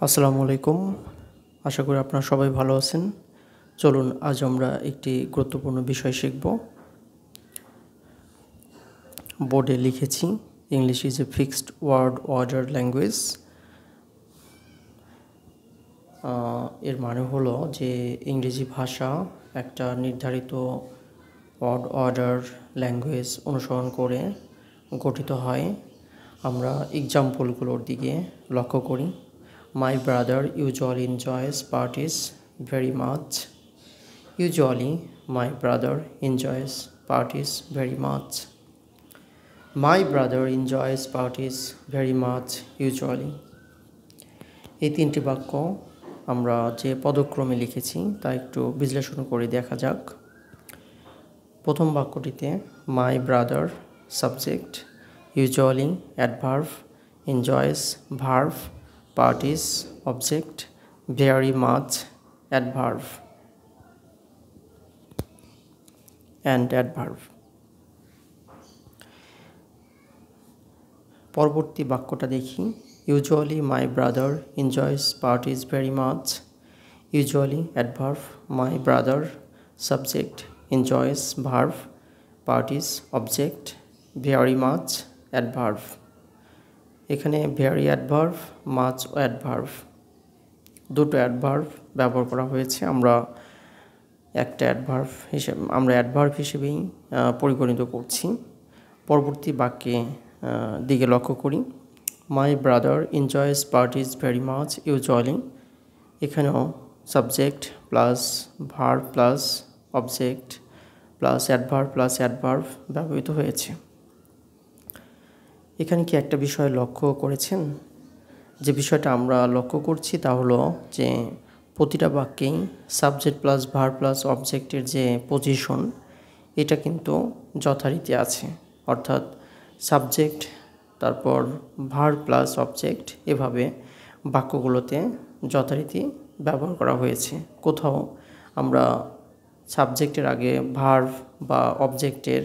আসসালামু আলাইকুম। আশা করি আপনারা সবাই ভালো আছেন। চলুন আজ আমরা একটি গুরুত্বপূর্ণ বিষয় শিখব। বোর্ডে লিখেছি English is a fixed word order language. এর মানে হলো যে ইংরেজি ভাষা একটা নির্ধারিত ওয়ার্ড অর্ডার ল্যাঙ্গুয়েজ অনুসরণ করে গঠিত হয়। আমরা এক্সাম্পলগুলোর দিকে লক্ষ্য করি। My brother usually enjoys parties very much. Usually, my brother enjoys parties very much. My brother enjoys parties very much usually. এই তিনটি বাক্য আমরা যে পদক্রমে লিখেছি তা একটু বিশ্লেষণ করে দেখা যাক। প্রথম বাক্যটিতে my brother subject, usually adverb, enjoys verb, parties object, very much adverb and adverb. পরবর্তী বাক্যটা দেখি। Usually my brother enjoys parties very much. Usually adverb, my brother subject, enjoys verb, parties object, very much adverb. এখানে very adverb, much adverb দুটো adverb ব্যবহার করা হয়েছে। আমরা adverb হিসেবেই পরিগণিত করছি। পরবর্তী বাক্যে দিকে লক্ষ্য করি। My brother enjoys parties very much usually. এখানেও subject plus verb plus object plus adverb ব্যবহৃত হয়েছে। এখানে কি একটা বিষয় লক্ষ্য করেছেন? যে বিষয়টা আমরা লক্ষ্য করছি তা হলো যে প্রতিটা বাক্যেই সাবজেক্ট প্লাস ভার্ব প্লাস অবজেক্টের যে পজিশন এটা কিন্তু যথারীতি আছে। অর্থাৎ সাবজেক্ট তারপর ভার্ব প্লাস অবজেক্ট এভাবে বাক্যগুলোতে যথারীতি ব্যবহার করা হয়েছে। কোথাও আমরা সাবজেক্টের আগে ভার্ব বা অবজেক্টের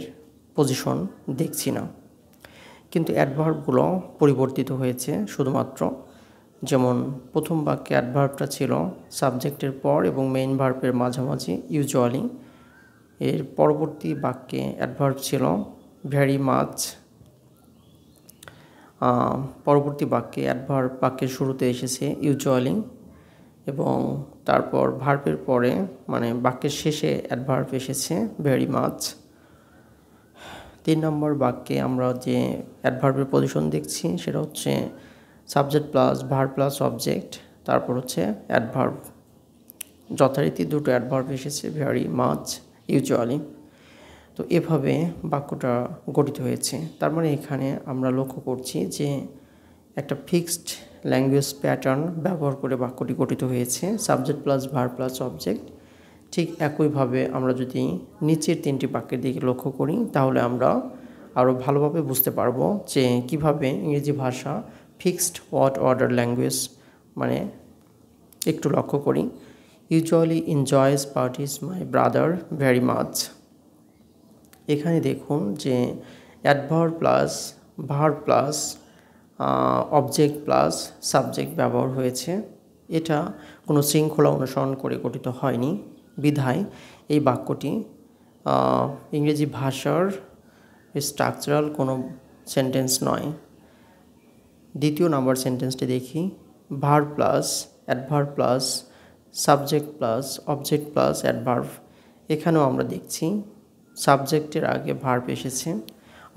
পজিশন দেখছি না। কিন্তু অ্যাডভার্বগুলো পরিবর্তিত হয়েছে শুধুমাত্র। যেমন প্রথম বাক্যে অ্যাডভার্বটা ছিল সাবজেক্টের পর এবং মেইন ভার্বের মাঝামাঝি ইউজুয়ালি। এর পরবর্তী বাক্যে অ্যাডভার্ব ছিল ভেরি মাচ। পরবর্তী বাক্যে অ্যাডভার্ব বাক্যের শুরুতে এসেছে ইউজুয়ালি এবং তারপর ভার্বের পরে মানে বাক্যের শেষে অ্যাডভার্ব এসেছে ভেরি মাচ। 3 নম্বর বাক্যে আমরা যে অ্যাডভার্বের পজিশন দেখছি সেটা হচ্ছে subject plus verb plus object, তারপর হচ্ছে অ্যাডভার্ব। যথারীতি দুটো অ্যাডভার্ব এসেছে ভেরি মাচ ইউজুয়ালি। তো এভাবে বাক্যটা গঠিত হয়েছে। তার মানে এখানে আমরা লক্ষ্য করছি যে একটা ফিক্সড ল্যাঙ্গুয়েজ প্যাটার্ন ব্যবহার করে বাক্যটি গঠিত হয়েছে, subject plus verb plus object. ঠিক একইভাবে আমরা যদি নিচের 3টি বাক্যের দিকে লক্ষ্য করি তাহলে আমরা আরও ভালোভাবে বুঝতে পারবো যে কিভাবে ইংরেজি ভাষা ফিক্সড ওয়ার্ড অর্ডার ল্যাঙ্গুয়েজ মানে। একটু লক্ষ্য করি। Usually enjoys parties my brother very much. এখানে দেখুন যে adverb plus verb plus object plus subject ব্যবহার হয়েছে। এটা কোনো শৃঙ্খলা অনুসরণ করে গঠিত হয়নি বিধায় এই বাক্যটি ইংরেজি ভাষার স্ট্রাকচারাল কোনো সেন্টেন্স নয়। দ্বিতীয় নাম্বার সেন্টেন্সটি দেখি। Verb plus adverb plus subject plus object plus adverb. এখানেও আমরা দেখছি সাবজেক্টের আগে ভার্ব এসেছে,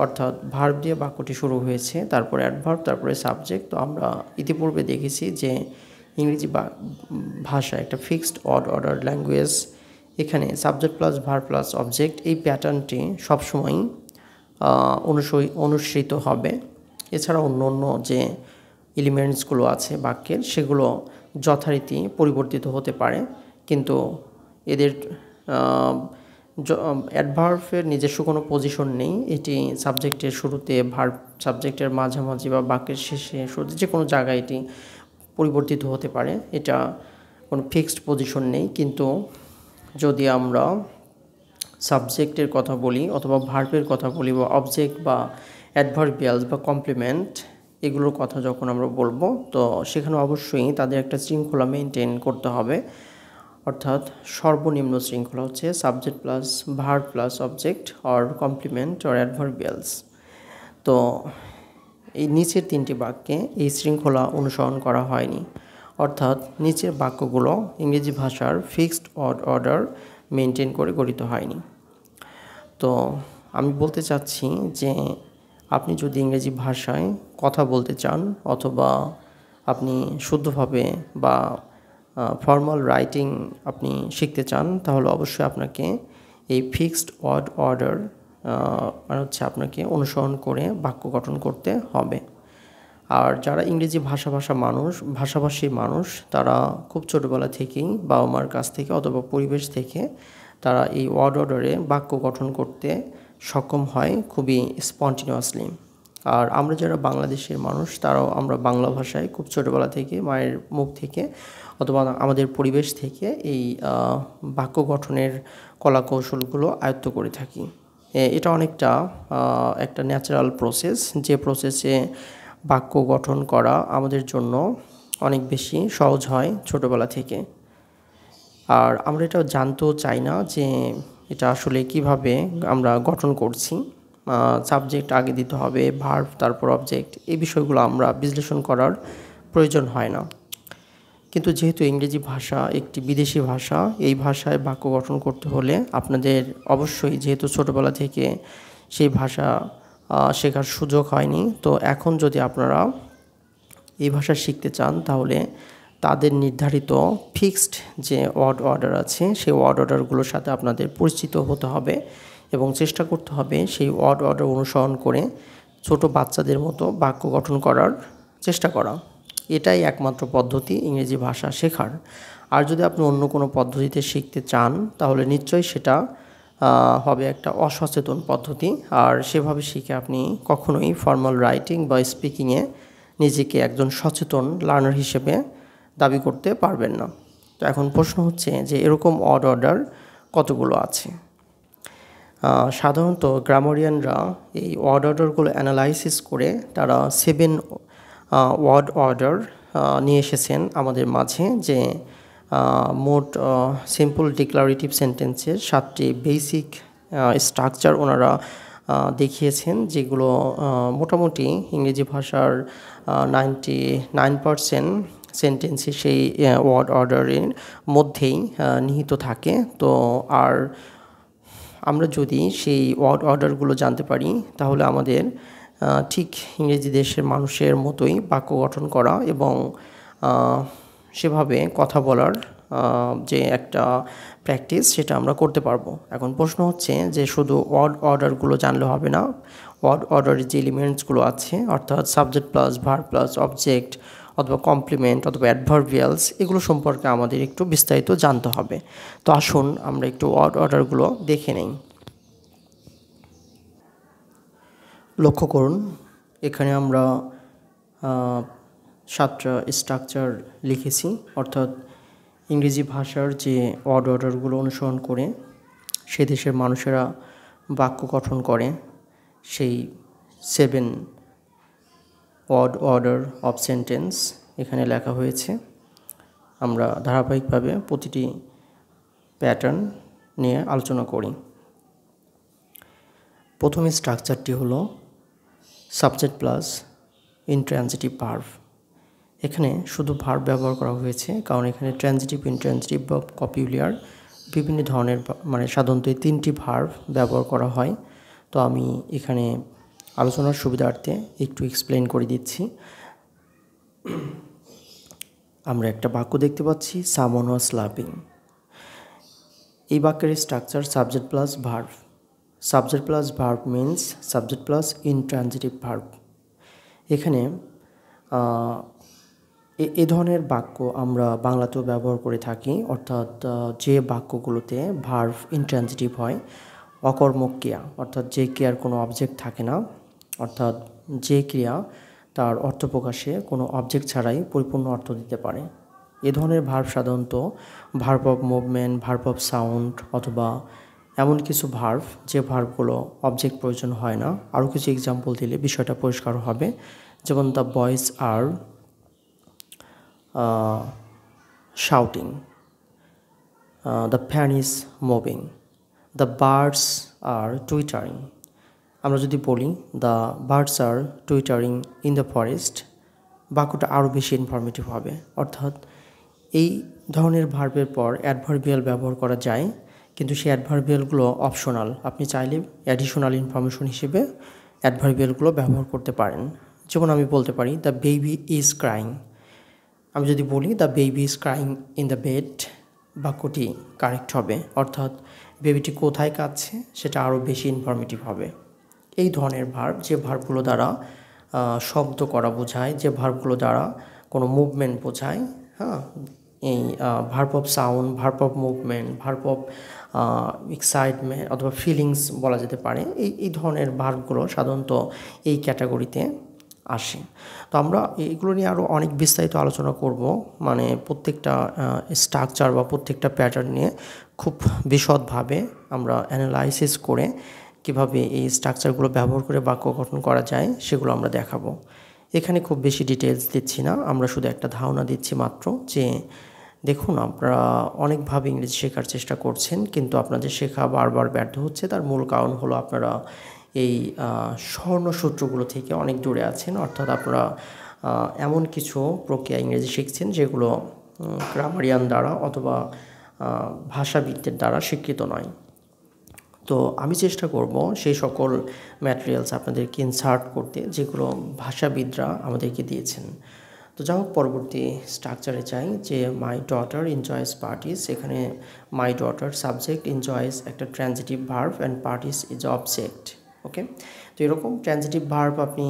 অর্থাৎ ভার্ব দিয়ে বাক্যটি শুরু হয়েছে, তারপরে অ্যাডভার্ব, তারপরে সাবজেক্ট। তো আমরা ইতিপূর্বে দেখেছি যে ইংরেজি ভাষা একটা ফিক্সড ওয়ার্ড অর্ডার ল্যাঙ্গুয়েজ। এখানে subject plus verb plus object এই প্যাটার্নটি সবসময়ই অনুসৃত হবে। এছাড়া অন্য অন্য যে এলিমেন্টসগুলো আছে বাক্যের সেগুলো যথারীতি পরিবর্তিত হতে পারে, কিন্তু এদের অ্যাডভার্বের নিজস্ব কোনো পজিশন নেই। এটি সাবজেক্টের শুরুতে, ভার্ব সাবজেক্টের মাঝামাঝি বা বাক্যের শেষে, শুরুতে যে কোনো জায়গায় এটি পরিবর্তিত হতে পারে। এটা কোনো ফিক্সড পজিশন নেই। কিন্তু যদি আমরা সাবজেক্টের কথা বলি অথবা ভার্বের কথা বলি বা অবজেক্ট বা অ্যাডভার্বিয়ালস বা কমপ্লিমেন্ট এগুলোর কথা যখন আমরা বলবো, তো সেখানে অবশ্যই তাদের একটা শৃঙ্খলা মেনটেন করতে হবে। অর্থাৎ সর্বনিম্ন শৃঙ্খলা হচ্ছে subject plus verb plus object or compliment or adverbials. তো এই নিচের 3টি বাক্যে এই শৃঙ্খলা অনুসরণ করা হয়নি। অর্থাৎ নিচের বাক্যগুলো ইংরেজি ভাষার ফিক্সড অর্ডার মেনটেন করে গঠিত হয়নি। তো আমি বলতে চাচ্ছি যে আপনি যদি ইংরেজি ভাষায় কথা বলতে চান অথবা আপনি শুদ্ধভাবে বা ফর্মাল রাইটিং আপনি শিখতে চান, তাহলে অবশ্যই আপনাকে এই ফিক্সড অর্ডার আপনাকে অনুসরণ করে বাক্য গঠন করতে হবে। আর যারা ইংরেজি ভাষাভাষী মানুষ, তারা খুব ছোটোবেলা থেকেই বাবা মার কাছ থেকে অথবা পরিবেশ থেকে তারা এই অর্ডারে বাক্য গঠন করতে সক্ষম হয় খুবই স্পন্টিনিয়াসলি। আর আমরা যারা বাংলাদেশের মানুষ, তারাও আমরা বাংলা ভাষায় খুব ছোটোবেলা থেকে মায়ের মুখ থেকে অথবা আমাদের পরিবেশ থেকে এই বাক্য গঠনের কলাকৌশলগুলো আয়ত্ত করে থাকি। এটা অনেকটা একটা ন্যাচারাল প্রসেস, যে প্রসেসে বাক্য গঠন করা আমাদের জন্য অনেক বেশি সহজ হয় ছোটোবেলা থেকে। আর আমরা এটা জানতেও চাই না যে এটা আসলে কিভাবে আমরা গঠন করছি। সাবজেক্ট আগে দিতে হবে, ভার্ব তারপর অবজেক্ট, এই বিষয়গুলো আমরা বিশ্লেষণ করার প্রয়োজন হয় না। কিন্তু যেহেতু ইংরেজি ভাষা একটি বিদেশি ভাষা, এই ভাষায় বাক্য গঠন করতে হলে আপনাদের অবশ্যই, যেহেতু ছোটোবেলা থেকে সেই ভাষা শেখার সুযোগ হয়নি, তো এখন যদি আপনারা এই ভাষা শিখতে চান, তাহলে তাদের নির্ধারিত ফিক্সড যে অর্ডার আছে, সেই অর্ডারগুলোর সাথে আপনাদের পরিচিত হতে হবে এবং চেষ্টা করতে হবে সেই অর্ডার অনুসরণ করে ছোট বাচ্চাদের মতো বাক্য গঠন করার চেষ্টা করা। এটাই একমাত্র পদ্ধতি ইংরেজি ভাষা শেখার। আর যদি আপনি অন্য কোনো পদ্ধতিতে শিখতে চান, তাহলে নিশ্চয়ই সেটা হবে একটা অসচেতন পদ্ধতি। আর সেভাবে শিখে আপনি কখনোই ফর্মাল রাইটিং বা স্পিকিংয়ে নিজেকে একজন সচেতন লার্নার হিসেবে দাবি করতে পারবেন না। তো এখন প্রশ্ন হচ্ছে যে এরকম অর্ডার কতগুলো আছে? সাধারণত গ্রামারিয়ানরা এই অর্ডারগুলো অ্যানালাইসিস করে তারা 7 অর্ডার নিয়ে এসেছেন আমাদের মাঝে, যে মোট সিম্পল ডিক্লারেটিভ সেন্টেন্সের 7টি বেসিক স্ট্রাকচার ওনারা দেখিয়েছেন, যেগুলো মোটামুটি ইংরেজি ভাষার 99% সেন্টেন্সই সেই অর্ডারের মধ্যেই নিহিত থাকে। তো আর আমরা যদি সেই অর্ডারগুলো জানতে পারি, তাহলে আমাদের ঠিক ইংরেজি দেশের মানুষের মতোই বাক্য গঠন করা এবং সেভাবে কথা বলার যে একটা প্র্যাকটিস, সেটা আমরা করতে পারবো। এখন প্রশ্ন হচ্ছে যে শুধু অর্ডারগুলো জানলে হবে না, অর্ডারের যে এলিমেন্টসগুলো আছে, অর্থাৎ subject plus verb plus object অথবা কমপ্লিমেন্ট অথবা অ্যাডভার্বিয়ালস, এগুলো সম্পর্কে আমাদের একটু বিস্তারিত জানতে হবে। তো আসুন আমরা একটু অর্ডারগুলো দেখে নেই। লক্ষ্য করুন, এখানে আমরা 7টা স্ট্রাকচার লিখেছি, অর্থাৎ ইংরেজি ভাষার যে অর্ডারগুলো অনুসরণ করে সে দেশের মানুষেরা বাক্য গঠন করে, সেই 7 অর্ডার অফ সেন্টেন্স এখানে লেখা হয়েছে। আমরা ধারাবাহিকভাবে প্রতিটি প্যাটার্ন নিয়ে আলোচনা করি। প্রথম স্ট্রাকচারটি হলো সাবজেক্ট প্লাস ইনট্রানজিটিভ ভার্ব। এখানে শুধু ভার্ব ব্যবহার করা হয়েছে, কারণ এখানে ট্রানজিটিভ, ইনট্রানজিটিভ বা কপিউলিয়ার বিভিন্ন ধরনের, মানে সাধারণত 3টি ভার্ব ব্যবহার করা হয়। তো আমি এখানে আলোচনার সুবিধার্থে একটু এক্সপ্লেন করে দিচ্ছি। আমরা একটা বাক্য দেখতে পাচ্ছি, সামওয়ান ওয়াজ লাফিং। এই বাক্যের structure subject plus verb. Subject plus verb means subject plus intransitive verb. এখানে এ ধরনের বাক্য আমরা বাংলাতেও ব্যবহার করে থাকি, অর্থাৎ যে বাক্যগুলোতে ভার্ব ইনট্রানজিটিভ হয়, অকর্মক ক্রিয়া, অর্থাৎ যে ক্রিয়ার কোনো অবজেক্ট থাকে না, অর্থাৎ যে ক্রিয়া তার অর্থ প্রকাশে কোনো অবজেক্ট ছাড়াই পরিপূর্ণ অর্থ দিতে পারে। এ ধরনের ভার্ব সাধারণত verb of movement, verb of sound, অথবা এমন কিছু ভার্ব যে ভার্বগুলো অবজেক্ট প্রয়োজন হয় না। আরও কিছু এক্সাম্পল দিলে বিষয়টা পরিষ্কার হবে। যেমন the boys are shouting, the fan is moving, the birds are twittering. আমরা যদি বলি the birds are twittering in the forest, বাক্যটা আরও বেশি ইনফরমেটিভ হবে। অর্থাৎ এই ধরনের ভার্বের পর অ্যাডভার্বিয়াল ব্যবহার করা যায়, কিন্তু সেই অ্যাডভার্বিয়ালগুলো অপশনাল। আপনি চাইলে অ্যাডিশনাল ইনফরমেশন হিসেবে অ্যাডভার্বিয়ালগুলো ব্যবহার করতে পারেন। যেমন আমি বলতে পারি দ্য বেবি ইজ ক্রাইং। আমি যদি বলি the baby is crying in the bed, বাক্যটি কারেক্ট হবে। অর্থাৎ বেবিটি কোথায় কাঁদছে সেটা আরও বেশি ইনফরমেটিভ হবে। এই ধরনের ভার্ব, যে ভার্বগুলো দ্বারা শব্দ করা বোঝায়, যে ভার্বগুলো দ্বারা কোনো মুভমেন্ট বোঝায়, হ্যাঁ, এই verb of sound, verb of movement, verb of excitement অথবা ফিলিংস বলা যেতে পারে, এই ধরনের ভার্বগুলো সাধারণত এই ক্যাটাগরিতে আসে। তো আমরা এগুলো নিয়ে আরও অনেক বিস্তারিত আলোচনা করব, মানে প্রত্যেকটা স্ট্রাকচার বা প্রত্যেকটা প্যাটার্ন নিয়ে খুব বিশদভাবে আমরা অ্যানালাইসিস করে কিভাবে এই স্ট্রাকচারগুলো ব্যবহার করে বাক্য গঠন করা যায় সেগুলো আমরা দেখাবো। এখানে খুব বেশি ডিটেলস দিচ্ছি না, আমরা শুধু একটা ধারণা দিচ্ছি মাত্র যে দেখুন, আপনারা অনেকভাবে ইংরেজি শেখার চেষ্টা করছেন, কিন্তু আপনাদের শেখা বারবার ব্যর্থ হচ্ছে। তার মূল কারণ হলো আপনারা এই স্বর্ণসূত্রগুলো থেকে অনেক দূরে আছেন। অর্থাৎ আপনারা এমন কিছু প্রক্রিয়া ইংরেজি শিখছেন যেগুলো গ্রামারিয়ান দ্বারা অথবা ভাষাবিদদের দ্বারা স্বীকৃত নয়। তো আমি চেষ্টা করব সেই সকল ম্যাটেরিয়ালস আপনাদেরকে ইনসার্ট করতে যেগুলো ভাষাবিদরা আমাদেরকে দিয়েছেন। তো যাই হোক, পরবর্তী স্ট্রাকচারে চাই যে মাই ডটার এনজয়েস পার্টিস। এখানে মাই ডটার সাবজেক্ট, এনজয়েস একটা transitive verb and parties is object. Okay, তো এরকম ট্রানজিটিভ ভার্ব আপনি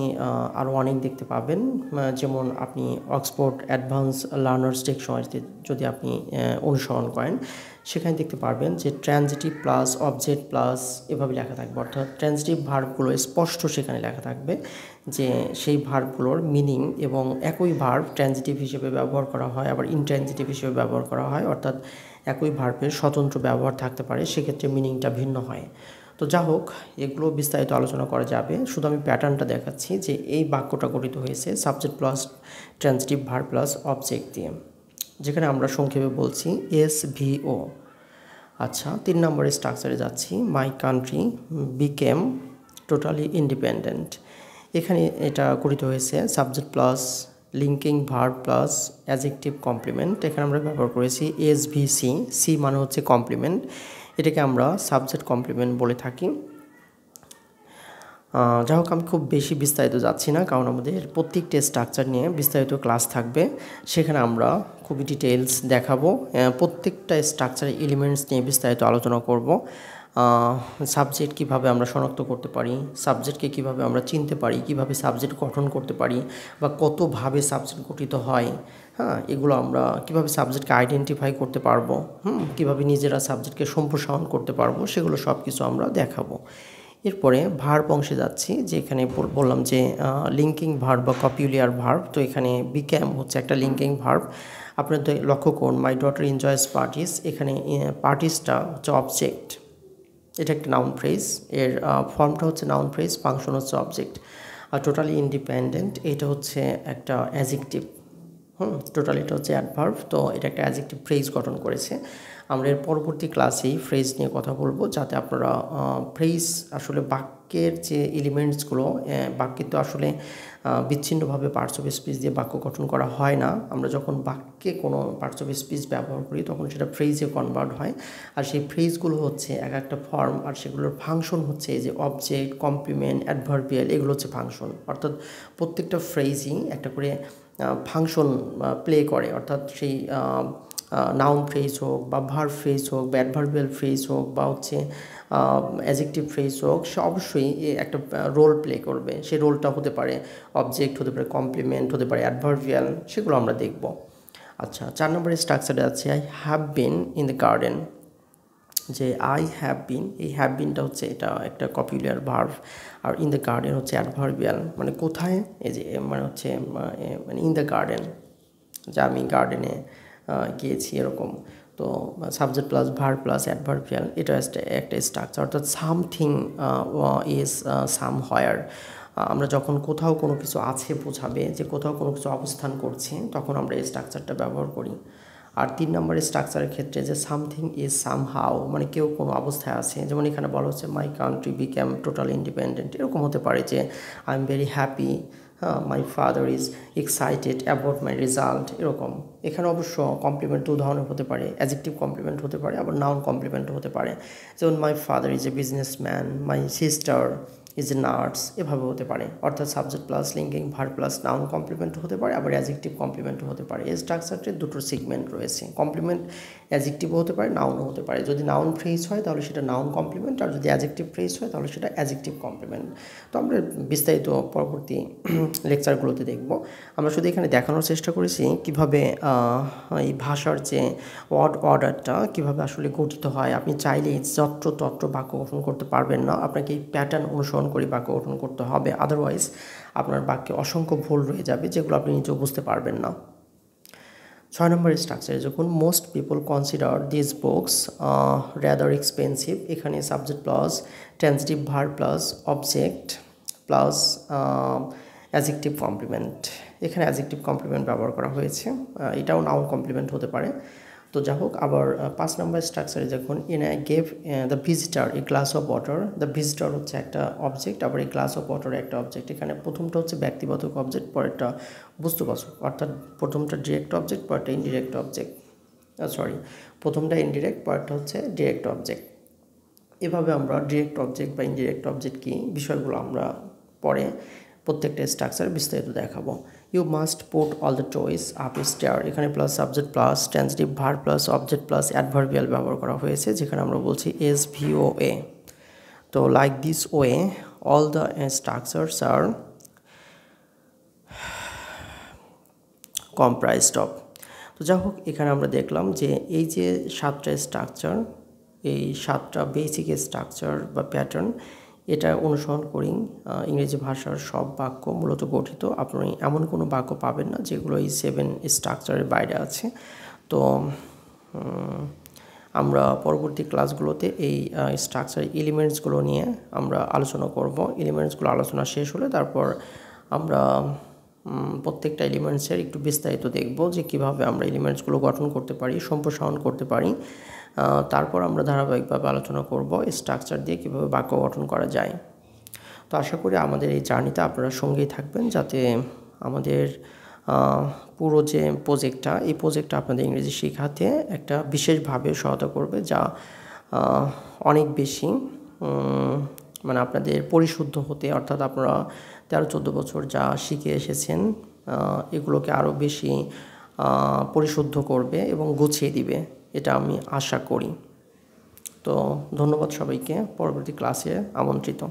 আরও অনেক দেখতে পাবেন। যেমন আপনি অক্সফোর্ড অ্যাডভান্স লার্নার্স ডিকশনারিতে যদি আপনি অনুসরণ করেন, সেখানে দেখতে পারবেন যে ট্রানজিটিভ প্লাস অবজেক্ট প্লাস এভাবে লেখা থাকবে। অর্থাৎ ট্রানজিটিভ ভার্বগুলো স্পষ্ট সেখানে লেখা থাকবে যে সেই ভার্বগুলোর মিনিং, এবং একই ভার্ব ট্রানজিটিভ হিসেবে ব্যবহার করা হয়, আবার ইনট্রানজিটিভ হিসেবে ব্যবহার করা হয়। অর্থাৎ একই ভার্বের স্বতন্ত্র ব্যবহার থাকতে পারে, সেক্ষেত্রে মিনিংটা ভিন্ন হয়। তো যা হোক, এগুলো বিস্তারিত আলোচনা করা যাবে, শুধু আমি প্যাটার্নটা দেখাচ্ছি যে এই বাক্যটা গঠিত হয়েছে subject plus transitive verb plus object দিয়ে, যেখানে আমরা সংক্ষেপে বলছি SVO। আচ্ছা, 3 নম্বরের স্ট্রাকচারে যাচ্ছি। My country became totally independent. এখানে এটা গঠিত হয়েছে subject plus linking verb plus adjective complement. এখানে আমরা ব্যবহার করেছি SVC। সি মানে হচ্ছে কমপ্লিমেন্ট, এটাকে আমরা সাবজেক্ট কমপ্লিমেন্ট বলে থাকি। যাই হোক, আমি খুব বেশি বিস্তারিত যাচ্ছি না, কারণ আমাদের প্রত্যেকটা স্ট্রাকচার নিয়ে বিস্তারিত ক্লাস থাকবে, সেখানে আমরা খুবই ডিটেলস দেখাবো। প্রত্যেকটা স্ট্রাকচারের এলিমেন্টস নিয়ে বিস্তারিত আলোচনা করব। সাবজেক্ট কিভাবে আমরা শনাক্ত করতে পারি, সাবজেক্টকে কিভাবে আমরা চিনতে পারি, কিভাবে সাবজেক্ট গঠন করতে পারি, বা কতভাবে সাবজেক্ট গঠিত হয়, হ্যাঁ, এগুলো আমরা কিভাবে সাবজেক্টকে আইডেন্টিফাই করতে পারবো, কিভাবে নিজেরা সাবজেক্টকে সম্প্রসারণ করতে পারবো, সেগুলো সব কিছু আমরা দেখাবো। এরপরে ভার্ব অংশে যাচ্ছি, যে এখানে বললাম যে লিঙ্কিং ভার্ব বা কপিউলিয়ার ভার্ব। তো এখানে বিক্যাম হচ্ছে একটা লিঙ্কিং ভার্ব। আপনারা লক্ষ্য করুন মাই ডটার এনজয়েস পার্টিস, এখানে পার্টিসটা হচ্ছে অবজেক্ট, এটা একটা নাউন ফ্রেজ, এর ফর্মটা হচ্ছে নাউন ফ্রেজ, ফাংশন হচ্ছে অবজেক্ট। আর টোটালি ইন্ডিপেন্ডেন্ট এটা হচ্ছে একটা অ্যাডজেক্টিভ, টোটালি এটা হচ্ছে অ্যাডভার্ব। তো এটা একটা অ্যাডজেক্টিভ ফ্রেজ গঠন করেছে। আমরা এর পরবর্তী ক্লাসেই ফ্রেজ নিয়ে কথা বলবো, যাতে আপনারা ফ্রেজ আসলে বাক্যের যে এলিমেন্টসগুলো, বাক্যে তো আসলে বিচ্ছিন্নভাবে পার্টস অফ স্পিচ দিয়ে বাক্য গঠন করা হয় না। আমরা যখন বাক্যে কোনো পার্টস অফ স্পিচ ব্যবহার করি তখন সেটা ফ্রেজে কনভার্ট হয়, আর সেই ফ্রেজগুলো হচ্ছে এক একটা ফর্ম, আর সেগুলোর ফাংশন হচ্ছে এই যে অবজেক্ট, কমপ্লিমেন্ট, অ্যাডভার্বিয়াল, এগুলো হচ্ছে ফাংশন। অর্থাৎ প্রত্যেকটা ফ্রেজই একটা করে ফাংশন প্লে করে। অর্থাৎ সেই নাউন ফ্রেজ হোক বা ভার্ব ফ্রেজ হোক বা অ্যাডভার্বিয়াল ফ্রেজ হোক বা হচ্ছে অ্যাডজেক্টিভ ফ্রেজ হোক, সে অবশ্যই একটা রোল প্লে করবে। সেই রোলটা হতে পারে অবজেক্ট, হতে পারে কমপ্লিমেন্ট, হতে পারে অ্যাডভার্বিয়াল, সেগুলো আমরা দেখব। আচ্ছা, 4 নম্বরের স্ট্রাকচারে আছে I have been in the garden. যে আই হ্যাভ বিন, এই হ্যাভ বিনটা হচ্ছে এটা একটা কপিউলার ভার্ব, আর ইন দ্য গার্ডেন হচ্ছে অ্যাডভার্বিয়াল, মানে কোথায়, এই যে মানে হচ্ছে মানে ইন দ্য গার্ডেন, যে আমি গার্ডেনে গিয়েছি এরকম। তো subject plus verb plus adverbial, এটা একটা স্ট্রাকচার। অর্থাৎ সামথিং ইজ সামহোয়ার, আমরা যখন কোথাও কোনো কিছু আছে বোঝাবে যে কোথাও কোনো কিছু অবস্থান করছে, তখন আমরা এই স্ট্রাকচারটা ব্যবহার করি। আর 3 নম্বরের স্ট্রাকচারের ক্ষেত্রে যে সামথিং ইজ সামহাউ, মানে কেউ কোনো অবস্থায় আছে, যেমন এখানে বলা হচ্ছে মাই কান্ট্রি বিকেম টোটালি ইন্ডিপেন্ডেন্ট, এরকম হতে পারে যে I am very happy, my father is excited about my result, এরকম। এখানে অবশ্য কমপ্লিমেন্ট 2 ধরনের হতে পারে, অ্যাডজেক্টিভ কমপ্লিমেন্ট হতে পারে, আবার নাউন কমপ্লিমেন্টও হতে পারে। যেমন my father is a businessman, my sister is a nurse, এভাবে হতে পারে। অর্থাৎ subject plus linking verb plus noun complement হতে পারে, আবার অ্যাডজেক্টিভ কমপ্লিমেন্টও হতে পারে। এই স্ট্রাকচারটির দুটো সেগমেন্ট রয়েছে, কমপ্লিমেন্ট অ্যাডজেক্টিভও হতে পারে, নাউনও হতে পারে। যদি নাউন ফ্রেজ হয় তাহলে সেটা নাউন কমপ্লিমেন্ট, আর যদি অ্যাডজেক্টিভ ফ্রেজ হয় তাহলে সেটা অ্যাডজেক্টিভ কমপ্লিমেন্ট। তো আমরা বিস্তারিত পরবর্তী লেকচারগুলোতে দেখব। আমরা শুধু এখানে দেখানোর চেষ্টা করেছি কীভাবে এই ভাষার যে ওয়ার্ড অর্ডারটা কীভাবে আসলে গঠিত হয়। আপনি চাইলে যত্র বাক্য গঠন করতে পারবেন না, আপনাকে এই প্যাটার্ন অনুসরণ করে বাক্য গঠন করতে হবে, আদারওয়াইজ আপনার বাক্যে অসংখ্য ভুল রয়ে যাবে যেগুলো আপনি নিজেও বুঝতে পারবেন না। 6 নম্বর স্ট্রাকচারে যখন most people consider this books rather expensive, এখানে subject plus transitive verb plus object plus adjective complement, এখানে অ্যাডজেক্টিভ কমপ্লিমেন্ট ব্যবহার করা হয়েছে, এটাও নাউন কমপ্লিমেন্ট হতে পারে। তো যা হোক, আবার 5 নম্বর স্ট্রাকচারে যখন gave the visitor a glass of water, the visitor হচ্ছে একটা অবজেক্ট, আবার এই গ্লাস অফ ওয়াটার একটা অবজেক্ট। এখানে প্রথমটা হচ্ছে ব্যক্তিবাচক অবজেক্ট, পরেরটা বস্তুবাচক, অর্থাৎ প্রথমটা ডিরেক্ট অবজেক্ট, পরেরটা ইনডিরেক্ট অবজেক্ট, প্রথমটা ইনডিরেক্ট, পরেরটা হচ্ছে ডিরেক্ট অবজেক্ট। এভাবে আমরা ডিরেক্ট অবজেক্ট বা ইনডিরেক্ট অবজেক্ট কি বিষয়গুলো আমরা পরে প্রত্যেকটা স্ট্রাকচার বিস্তারিত দেখাবো। You must put all the toys up stair, এখানে plus subject plus transitive verb plus object plus adverbial ব্যবহার করা হয়েছে, যেখানে আমরা বলছি SVOA। তো like this way all the structures are comprised of. তো যাই হোক, এখানে আমরা দেখলাম যে এই যে 7টা স্ট্রাকচার, এই 7টা বেসিক স্ট্রাকচার বা প্যাটার্ন, এটা অনুসরণ করেই ইংরেজি ভাষার সব বাক্য মূলত গঠিত। আপনি এমন কোনো বাক্য পাবেন না যেগুলো এই 7 স্ট্রাকচারের বাইরে আছে। তো আমরা পরবর্তী ক্লাসগুলোতে এই স্ট্রাকচার এলিমেন্টসগুলো নিয়ে আমরা আলোচনা করব। এলিমেন্টসগুলো আলোচনা শেষ হলে তারপর আমরা প্রত্যেকটা এলিমেন্টসের একটু বিস্তারিত দেখব যে কীভাবে আমরা এলিমেন্টসগুলো গঠন করতে পারি, সম্প্রসারণ করতে পারি। তারপর আমরা ধারাবাহিকভাবে আলোচনা করব স্ট্রাকচার দিয়ে কীভাবে বাক্য গঠন করা যায়। তো আশা করি আমাদের এই জার্নিতে আপনারা সঙ্গেই থাকবেন, যাতে আমাদের পুরো যে প্রজেক্টটা, এই প্রজেক্টটা আপনাদের ইংরেজি শেখাতে একটা বিশেষভাবে সহায়তা করবে, যা অনেক বেশি মানে আপনাদের পরিশুদ্ধ হতে, অর্থাৎ আপনারা 13-14 বছর যা শিখে এসেছেন এগুলোকে আরও বেশি পরিশুদ্ধ করবে এবং গুছিয়ে দিবে, এটা আমি আশা করি। তো ধন্যবাদ সবাইকে, পরবর্তী ক্লাসে আমন্ত্রিত।